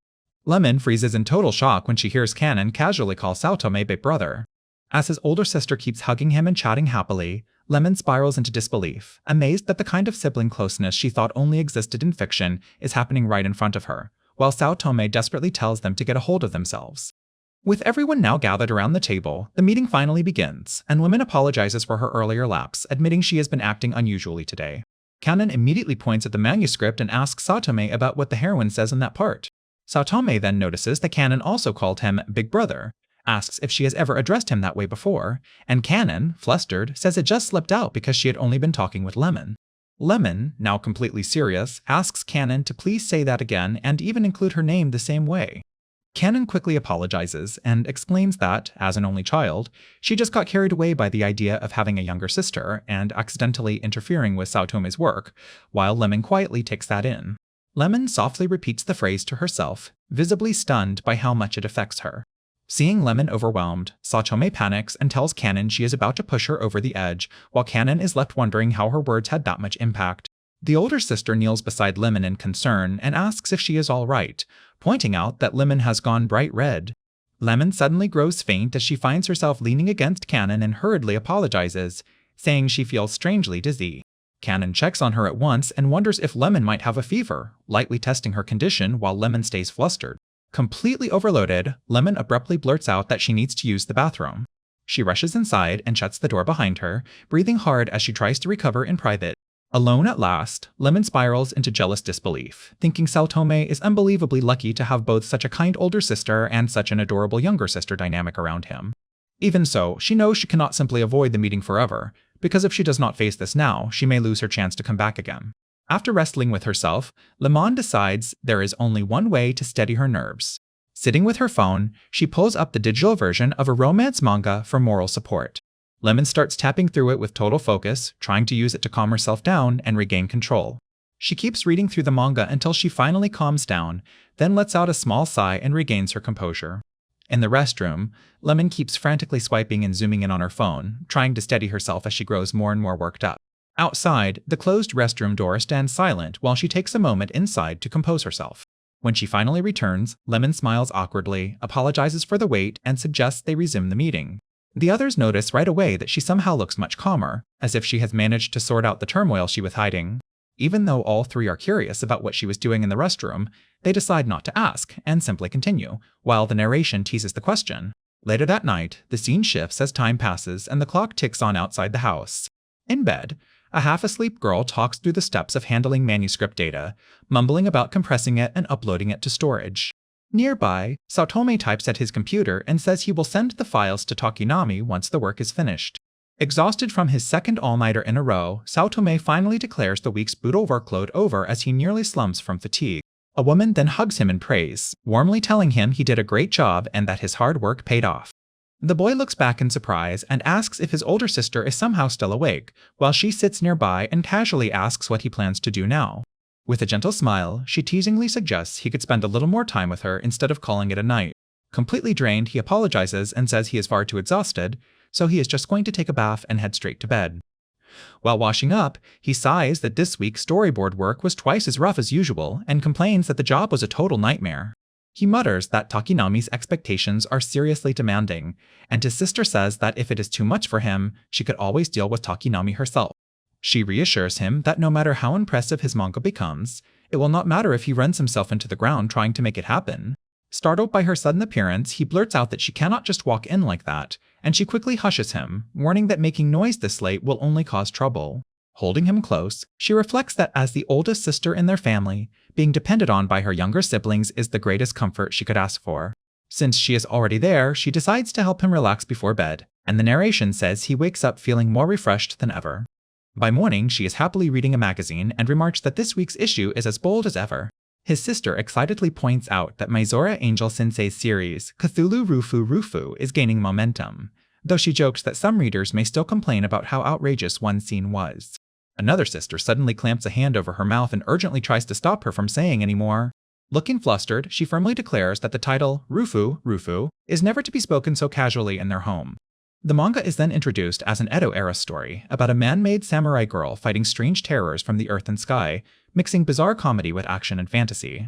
A: Lemon freezes in total shock when she hears Kanon casually call Saotome big brother. As his older sister keeps hugging him and chatting happily, Lemon spirals into disbelief, amazed that the kind of sibling closeness she thought only existed in fiction is happening right in front of her, while Saotome desperately tells them to get a hold of themselves. With everyone now gathered around the table, the meeting finally begins, and Lemon apologizes for her earlier lapse, admitting she has been acting unusually today. Kanon immediately points at the manuscript and asks Saotome about what the heroine says in that part. Saotome then notices that Kanon also called him Big Brother, asks if she has ever addressed him that way before, and Kanon, flustered, says it just slipped out because she had only been talking with Lemon. Lemon, now completely serious, asks Kanon to please say that again and even include her name the same way. Kanon quickly apologizes and explains that, as an only child, she just got carried away by the idea of having a younger sister and accidentally interfering with Saotome's work, while Lemon quietly takes that in. Lemon softly repeats the phrase to herself, visibly stunned by how much it affects her. Seeing Lemon overwhelmed, Saotome panics and tells Kanon she is about to push her over the edge, while Kanon is left wondering how her words had that much impact. The older sister kneels beside Lemon in concern and asks if she is all right, pointing out that Lemon has gone bright red. Lemon suddenly grows faint as she finds herself leaning against Kanon and hurriedly apologizes, saying she feels strangely dizzy. Kanon checks on her at once and wonders if Lemon might have a fever, lightly testing her condition while Lemon stays flustered. Completely overloaded, Lemon abruptly blurts out that she needs to use the bathroom. She rushes inside and shuts the door behind her, breathing hard as she tries to recover in private. Alone at last, Lemon spirals into jealous disbelief, thinking Saotome is unbelievably lucky to have both such a kind older sister and such an adorable younger sister dynamic around him. Even so, she knows she cannot simply avoid the meeting forever, because if she does not face this now, she may lose her chance to come back again. After wrestling with herself, Lemon decides there is only one way to steady her nerves. Sitting with her phone, she pulls up the digital version of a romance manga for moral support. Lemon starts tapping through it with total focus, trying to use it to calm herself down and regain control. She keeps reading through the manga until she finally calms down, then lets out a small sigh and regains her composure. In the restroom, Lemon keeps frantically swiping and zooming in on her phone, trying to steady herself as she grows more and more worked up. Outside, the closed restroom door stands silent while she takes a moment inside to compose herself. When she finally returns, Lemon smiles awkwardly, apologizes for the wait, and suggests they resume the meeting. The others notice right away that she somehow looks much calmer, as if she has managed to sort out the turmoil she was hiding. Even though all three are curious about what she was doing in the restroom, they decide not to ask and simply continue, while the narration teases the question. Later that night, the scene shifts as time passes and the clock ticks on outside the house. In bed, a half-asleep girl talks through the steps of handling manuscript data, mumbling about compressing it and uploading it to storage. Nearby, Saotome types at his computer and says he will send the files to Takinami once the work is finished. Exhausted from his second all-nighter in a row, Saotome finally declares the week's brutal workload over as he nearly slumps from fatigue. A woman then hugs him in praise, warmly telling him he did a great job and that his hard work paid off. The boy looks back in surprise and asks if his older sister is somehow still awake, while she sits nearby and casually asks what he plans to do now. With a gentle smile, she teasingly suggests he could spend a little more time with her instead of calling it a night. Completely drained, he apologizes and says he is far too exhausted, so he is just going to take a bath and head straight to bed. While washing up, he sighs that this week's storyboard work was twice as rough as usual and complains that the job was a total nightmare. He mutters that Takinami's expectations are seriously demanding, and his sister says that if it is too much for him, she could always deal with Takinami herself. She reassures him that no matter how impressive his manga becomes, it will not matter if he runs himself into the ground trying to make it happen. Startled by her sudden appearance, he blurts out that she cannot just walk in like that, and she quickly hushes him, warning that making noise this late will only cause trouble. Holding him close, she reflects that as the oldest sister in their family, being depended on by her younger siblings is the greatest comfort she could ask for. Since she is already there, she decides to help him relax before bed, and the narration says he wakes up feeling more refreshed than ever. By morning, she is happily reading a magazine and remarks that this week's issue is as bold as ever. His sister excitedly points out that Maizora Angel Sensei's series, Cthulhu Rufu Rufu, is gaining momentum, though she jokes that some readers may still complain about how outrageous one scene was. Another sister suddenly clamps a hand over her mouth and urgently tries to stop her from saying any more. Looking flustered, she firmly declares that the title, Rufu Rufu, is never to be spoken so casually in their home. The manga is then introduced as an Edo-era story about a man-made samurai girl fighting strange terrors from the earth and sky, mixing bizarre comedy with action and fantasy.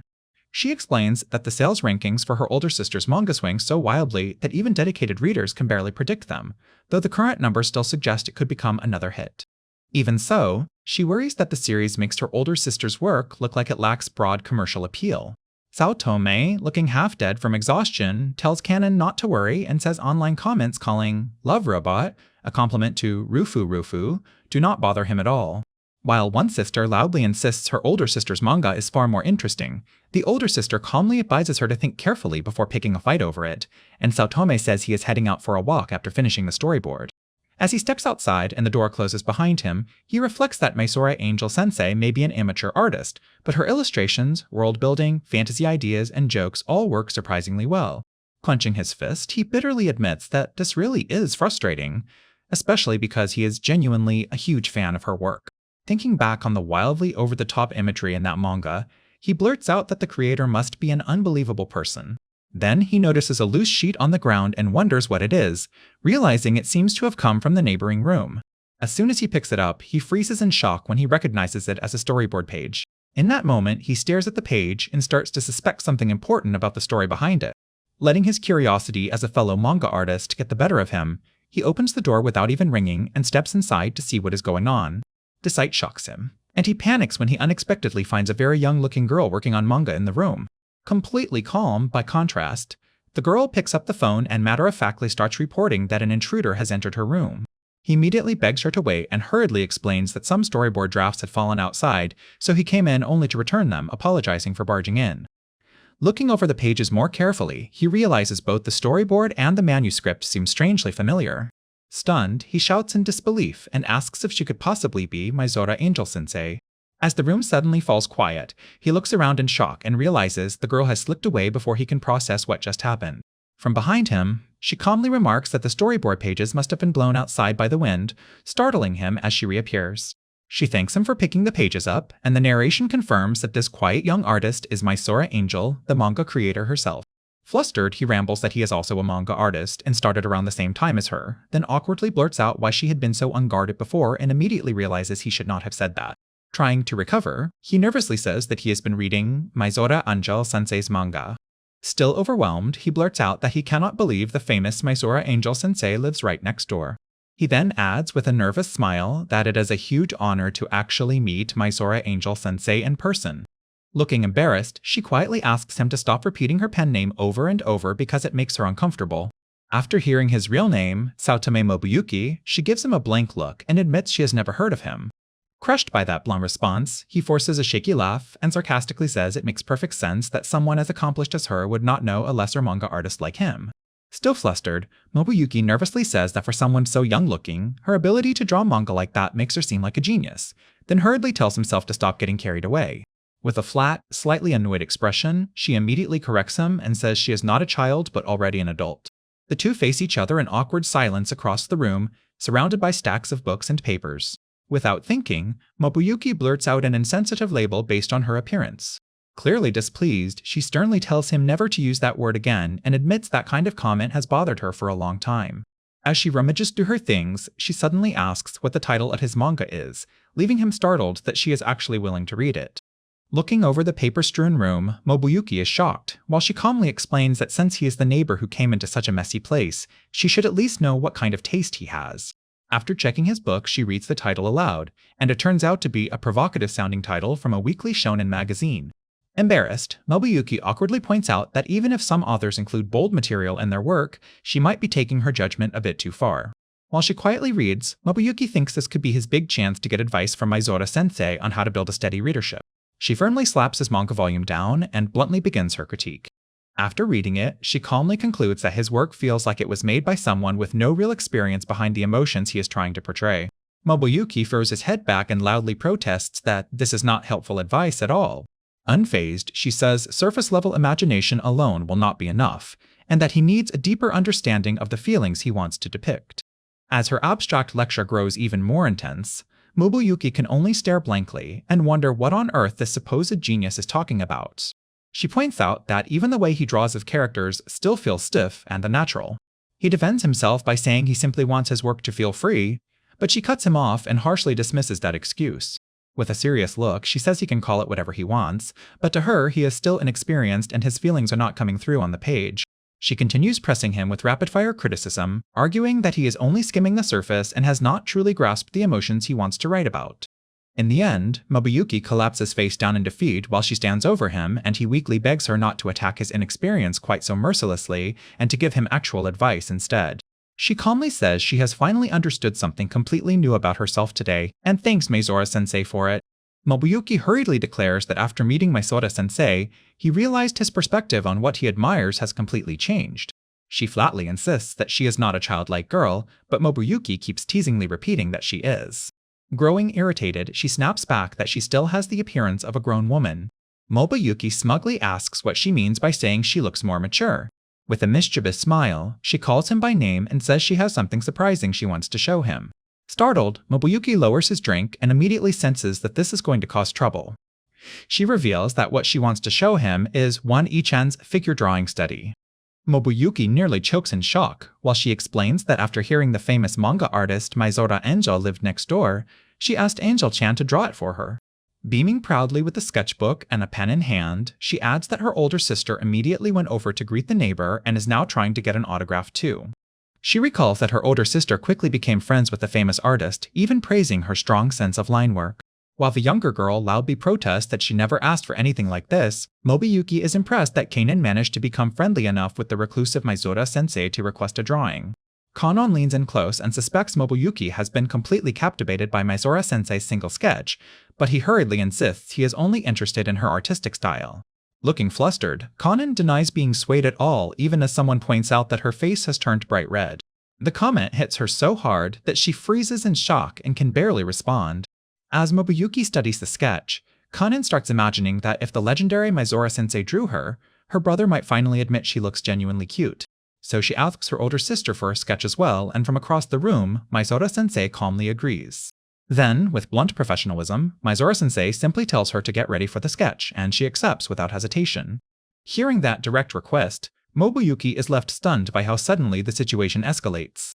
A: She explains that the sales rankings for her older sister's manga swing so wildly that even dedicated readers can barely predict them, though the current numbers still suggest it could become another hit. Even so, she worries that the series makes her older sister's work look like it lacks broad commercial appeal. Sao Tome, looking half-dead from exhaustion, tells Canon not to worry and says online comments calling Love Robot, a compliment to Rufu Rufu, do not bother him at all. While one sister loudly insists her older sister's manga is far more interesting, the older sister calmly advises her to think carefully before picking a fight over it, and Sao Tome says he is heading out for a walk after finishing the storyboard. As he steps outside and the door closes behind him, he reflects that Maizora Angel Sensei may be an amateur artist, but her illustrations, world building, fantasy ideas, and jokes all work surprisingly well. Clenching his fist, he bitterly admits that this really is frustrating, especially because he is genuinely a huge fan of her work. Thinking back on the wildly over-the-top imagery in that manga, he blurts out that the creator must be an unbelievable person. Then he notices a loose sheet on the ground and wonders what it is, realizing it seems to have come from the neighboring room. As soon as he picks it up, he freezes in shock when he recognizes it as a storyboard page. In that moment, he stares at the page and starts to suspect something important about the story behind it. Letting his curiosity as a fellow manga artist get the better of him, he opens the door without even ringing and steps inside to see what is going on. The sight shocks him, and he panics when he unexpectedly finds a very young-looking girl working on manga in the room. Completely calm, by contrast, the girl picks up the phone and matter-of-factly starts reporting that an intruder has entered her room. He immediately begs her to wait and hurriedly explains that some storyboard drafts had fallen outside, so he came in only to return them, apologizing for barging in. Looking over the pages more carefully, he realizes both the storyboard and the manuscript seem strangely familiar. Stunned, he shouts in disbelief and asks if she could possibly be Maizora Angel Sensei. As the room suddenly falls quiet, he looks around in shock and realizes the girl has slipped away before he can process what just happened. From behind him, she calmly remarks that the storyboard pages must have been blown outside by the wind, startling him as she reappears. She thanks him for picking the pages up, and the narration confirms that this quiet young artist is Maizora Angel, the manga creator herself. Flustered, he rambles that he is also a manga artist and started around the same time as her, then awkwardly blurts out why she had been so unguarded before and immediately realizes he should not have said that. Trying to recover, he nervously says that he has been reading Maizora Angel Sensei's manga. Still overwhelmed, he blurts out that he cannot believe the famous Maizora Angel Sensei lives right next door. He then adds with a nervous smile that it is a huge honor to actually meet Maizora Angel Sensei in person. Looking embarrassed, she quietly asks him to stop repeating her pen name over and over because it makes her uncomfortable. After hearing his real name, Saotome Nobuyuki, she gives him a blank look and admits she has never heard of him. Crushed by that blunt response, he forces a shaky laugh and sarcastically says it makes perfect sense that someone as accomplished as her would not know a lesser manga artist like him. Still flustered, Nobuyuki nervously says that for someone so young-looking, her ability to draw manga like that makes her seem like a genius, then hurriedly tells himself to stop getting carried away. With a flat, slightly annoyed expression, she immediately corrects him and says she is not a child but already an adult. The two face each other in awkward silence across the room, surrounded by stacks of books and papers. Without thinking, Nobuyuki blurts out an insensitive label based on her appearance. Clearly displeased, she sternly tells him never to use that word again and admits that kind of comment has bothered her for a long time. As she rummages through her things, she suddenly asks what the title of his manga is, leaving him startled that she is actually willing to read it. Looking over the paper-strewn room, Nobuyuki is shocked, while she calmly explains that since he is the neighbor who came into such a messy place, she should at least know what kind of taste he has. After checking his book, she reads the title aloud, and it turns out to be a provocative-sounding title from a weekly shonen magazine. Embarrassed, Nobuyuki awkwardly points out that even if some authors include bold material in their work, she might be taking her judgment a bit too far. While she quietly reads, Nobuyuki thinks this could be his big chance to get advice from Maizora-sensei on how to build a steady readership. She firmly slaps his manga volume down and bluntly begins her critique. After reading it, she calmly concludes that his work feels like it was made by someone with no real experience behind the emotions he is trying to portray. Nobuyuki throws his head back and loudly protests that this is not helpful advice at all. Unfazed, she says surface-level imagination alone will not be enough, and that he needs a deeper understanding of the feelings he wants to depict. As her abstract lecture grows even more intense, Nobuyuki can only stare blankly and wonder what on earth this supposed genius is talking about. She points out that even the way he draws his characters still feels stiff and unnatural. He defends himself by saying he simply wants his work to feel free, but she cuts him off and harshly dismisses that excuse. With a serious look, she says he can call it whatever he wants, but to her, he is still inexperienced and his feelings are not coming through on the page. She continues pressing him with rapid-fire criticism, arguing that he is only skimming the surface and has not truly grasped the emotions he wants to write about. In the end, Nobuyuki collapses face down in defeat while she stands over him, and he weakly begs her not to attack his inexperience quite so mercilessly and to give him actual advice instead. She calmly says she has finally understood something completely new about herself today and thanks Maizora-sensei for it. Nobuyuki hurriedly declares that after meeting Maizora-sensei, he realized his perspective on what he admires has completely changed. She flatly insists that she is not a childlike girl, but Nobuyuki keeps teasingly repeating that she is. Growing irritated, she snaps back that she still has the appearance of a grown woman. Nobuyuki smugly asks what she means by saying she looks more mature. With a mischievous smile, she calls him by name and says she has something surprising she wants to show him. Startled, Nobuyuki lowers his drink and immediately senses that this is going to cause trouble. She reveals that what she wants to show him is Wan I-chan's figure drawing study. Nobuyuki nearly chokes in shock, while she explains that after hearing the famous manga artist Maizora Angel lived next door, she asked Angel-chan to draw it for her. Beaming proudly with the sketchbook and a pen in hand, she adds that her older sister immediately went over to greet the neighbor and is now trying to get an autograph too. She recalls that her older sister quickly became friends with the famous artist, even praising her strong sense of line work. While the younger girl loudly protests that she never asked for anything like this, Nobuyuki is impressed that Kanon managed to become friendly enough with the reclusive Maizora-sensei to request a drawing. Kanon leans in close and suspects Nobuyuki has been completely captivated by Maizora-sensei's single sketch, but he hurriedly insists he is only interested in her artistic style. Looking flustered, Kanon denies being swayed at all even as someone points out that her face has turned bright red. The comment hits her so hard that she freezes in shock and can barely respond. As Nobuyuki studies the sketch, Kanon starts imagining that if the legendary Maizora-sensei drew her, her brother might finally admit she looks genuinely cute. So she asks her older sister for a sketch as well, and from across the room, Maizora-sensei calmly agrees. Then, with blunt professionalism, Maizora-sensei simply tells her to get ready for the sketch, and she accepts without hesitation. Hearing that direct request, Nobuyuki is left stunned by how suddenly the situation escalates.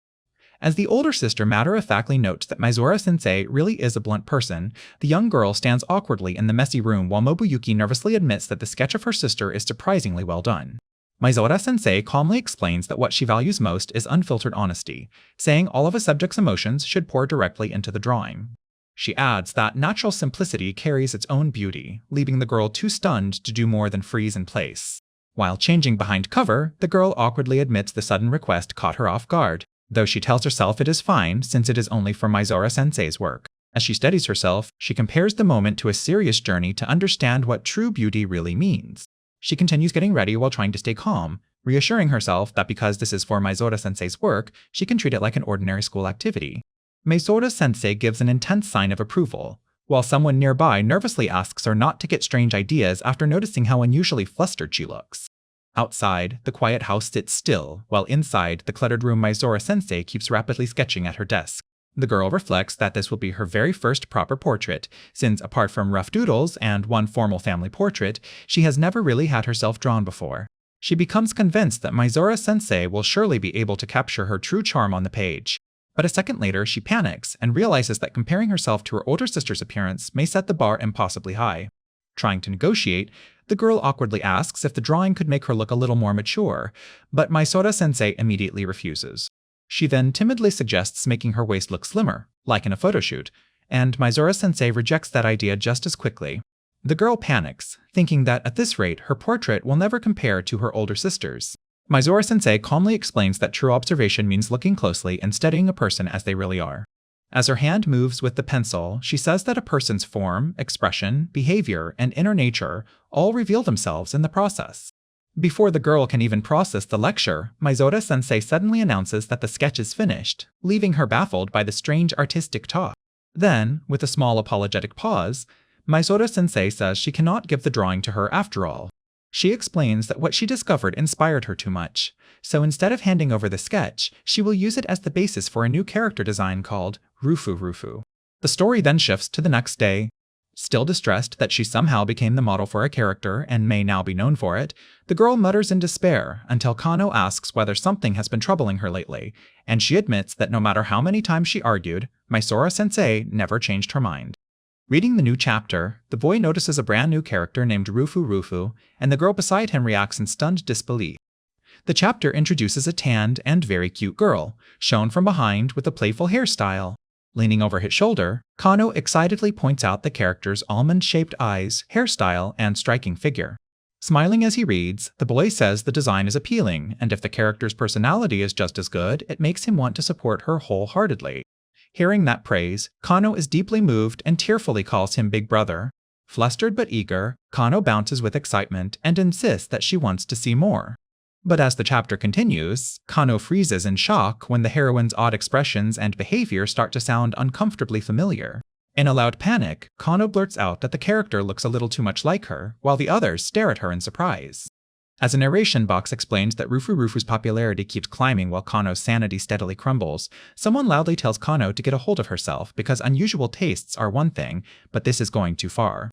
A: As the older sister matter-of-factly notes that Maizora-sensei really is a blunt person, the young girl stands awkwardly in the messy room while Nobuyuki nervously admits that the sketch of her sister is surprisingly well done. Maizora-sensei calmly explains that what she values most is unfiltered honesty, saying all of a subject's emotions should pour directly into the drawing. She adds that natural simplicity carries its own beauty, leaving the girl too stunned to do more than freeze in place. While changing behind cover, the girl awkwardly admits the sudden request caught her off guard, though she tells herself it is fine since it is only for Maizora-sensei's work. As she steadies herself, she compares the moment to a serious journey to understand what true beauty really means. She continues getting ready while trying to stay calm, reassuring herself that because this is for Maizora-sensei's work, she can treat it like an ordinary school activity. Maizora-sensei gives an intense sign of approval, while someone nearby nervously asks her not to get strange ideas after noticing how unusually flustered she looks. Outside, the quiet house sits still, while inside, the cluttered room Maizora-sensei keeps rapidly sketching at her desk. The girl reflects that this will be her very first proper portrait, since apart from rough doodles and one formal family portrait, she has never really had herself drawn before. She becomes convinced that Maizora-sensei will surely be able to capture her true charm on the page. But a second later, she panics and realizes that comparing herself to her older sister's appearance may set the bar impossibly high. Trying to negotiate, the girl awkwardly asks if the drawing could make her look a little more mature, but Maizora-sensei immediately refuses. She then timidly suggests making her waist look slimmer, like in a photoshoot, and Maizora-sensei rejects that idea just as quickly. The girl panics, thinking that at this rate her portrait will never compare to her older sister's. Maizora-sensei calmly explains that true observation means looking closely and studying a person as they really are. As her hand moves with the pencil, she says that a person's form, expression, behavior, and inner nature all reveal themselves in the process. Before the girl can even process the lecture, Maizora-sensei suddenly announces that the sketch is finished, leaving her baffled by the strange artistic talk. Then, with a small apologetic pause, Maizora-sensei says she cannot give the drawing to her after all. She explains that what she discovered inspired her too much, so instead of handing over the sketch, she will use it as the basis for a new character design called Rufu Rufu. The story then shifts to the next day. Still distressed that she somehow became the model for a character and may now be known for it, the girl mutters in despair until Kano asks whether something has been troubling her lately, and she admits that no matter how many times she argued, Maizora-sensei never changed her mind. Reading the new chapter, the boy notices a brand new character named Rufu Rufu, and the girl beside him reacts in stunned disbelief. The chapter introduces a tanned and very cute girl, shown from behind with a playful hairstyle. Leaning over his shoulder, Kano excitedly points out the character's almond-shaped eyes, hairstyle, and striking figure. Smiling as he reads, the boy says the design is appealing, and if the character's personality is just as good, it makes him want to support her wholeheartedly. Hearing that praise, Kano is deeply moved and tearfully calls him Big Brother. Flustered but eager, Kano bounces with excitement and insists that she wants to see more. But as the chapter continues, Kano freezes in shock when the heroine's odd expressions and behavior start to sound uncomfortably familiar. In a loud panic, Kano blurts out that the character looks a little too much like her, while the others stare at her in surprise. As a narration box explains that Rufu Rufu's popularity keeps climbing while Kano's sanity steadily crumbles, someone loudly tells Kano to get a hold of herself because unusual tastes are one thing, but this is going too far.